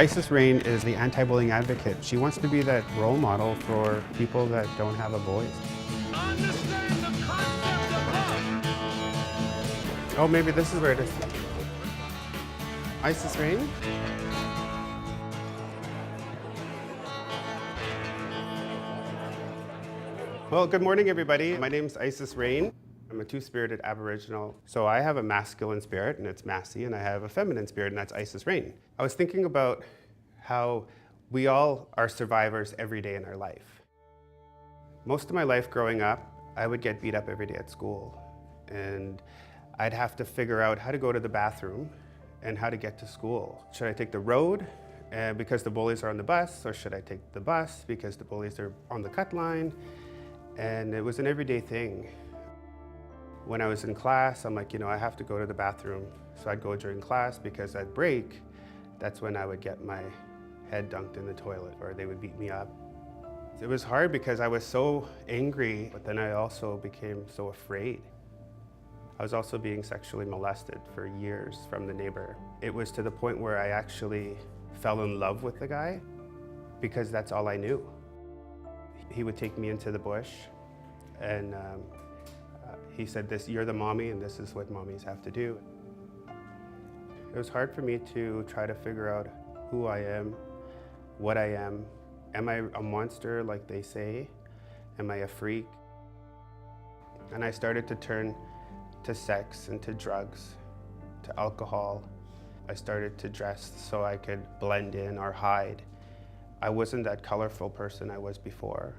Iceis Rain is the anti-bullying advocate. She wants to be that role model for people that don't have a voice. Understand the concept of Oh, maybe this is where it is. Iceis Rain? Well, good morning, everybody. My name's Iceis Rain. I'm a two-spirited Aboriginal. So I have a masculine spirit, and it's Massey, and I have a feminine spirit, and that's Iceis Rain. I was thinking about how we all are survivors every day in our life. Most of my life growing up, I would get beat up every day at school, and I'd have to figure out how to go to the bathroom and how to get to school. Should I take the road because the bullies are on the bus, or should I take the bus because the bullies are on the cut line? And it was an everyday thing. When I was in class, I'm like, I have to go to the bathroom. So I'd go during class because at break, that's when I would get my head dunked in the toilet or they would beat me up. It was hard because I was so angry, but then I also became so afraid. I was also being sexually molested for years from the neighbor. It was to the point where I actually fell in love with the guy because that's all I knew. He would take me into the bush and he said, you're the mommy and this is what mommies have to do. It was hard for me to try to figure out who I am, what I am. Am I a monster like they say? Am I a freak? And I started to turn to sex and to drugs, to alcohol. I started to dress so I could blend in or hide. I wasn't that colorful person I was before,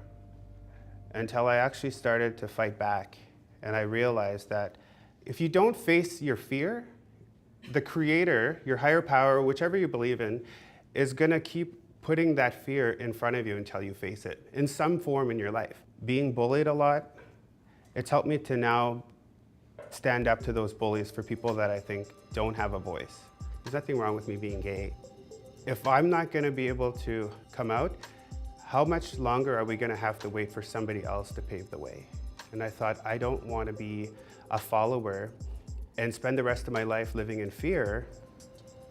until I actually started to fight back. And I realized that if you don't face your fear, the creator, your higher power, whichever you believe in, is gonna keep putting that fear in front of you until you face it in some form in your life. Being bullied a lot, it's helped me to now stand up to those bullies for people that I think don't have a voice. There's nothing wrong with me being gay. If I'm not gonna be able to come out, how much longer are we gonna have to wait for somebody else to pave the way? And I thought, I don't wanna be a follower and spend the rest of my life living in fear.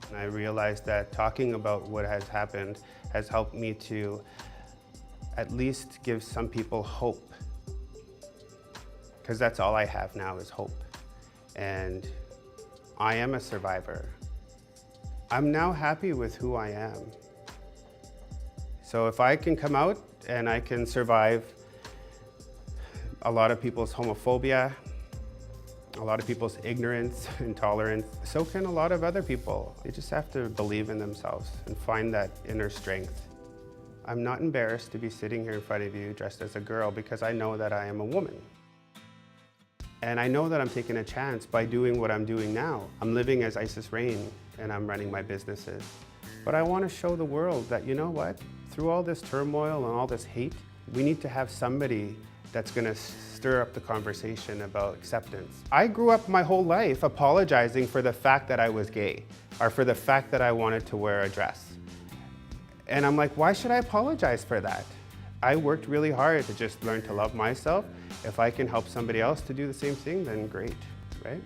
And I realized that talking about what has happened has helped me to at least give some people hope. Because that's all I have now is hope. And I am a survivor. I'm now happy with who I am. So if I can come out and I can survive a lot of people's homophobia, a lot of people's ignorance, intolerance, so can a lot of other people. They just have to believe in themselves and find that inner strength. I'm not embarrassed to be sitting here in front of you dressed as a girl because I know that I am a woman. And I know that I'm taking a chance by doing what I'm doing now. I'm living as Iceis Rain and I'm running my businesses. But I want to show the world that, you know what? Through all this turmoil and all this hate, we need to have somebody that's going to stir up the conversation about acceptance. I grew up my whole life apologizing for the fact that I was gay or for the fact that I wanted to wear a dress. And I'm like, why should I apologize for that? I worked really hard to just learn to love myself. If I can help somebody else to do the same thing, then great, right?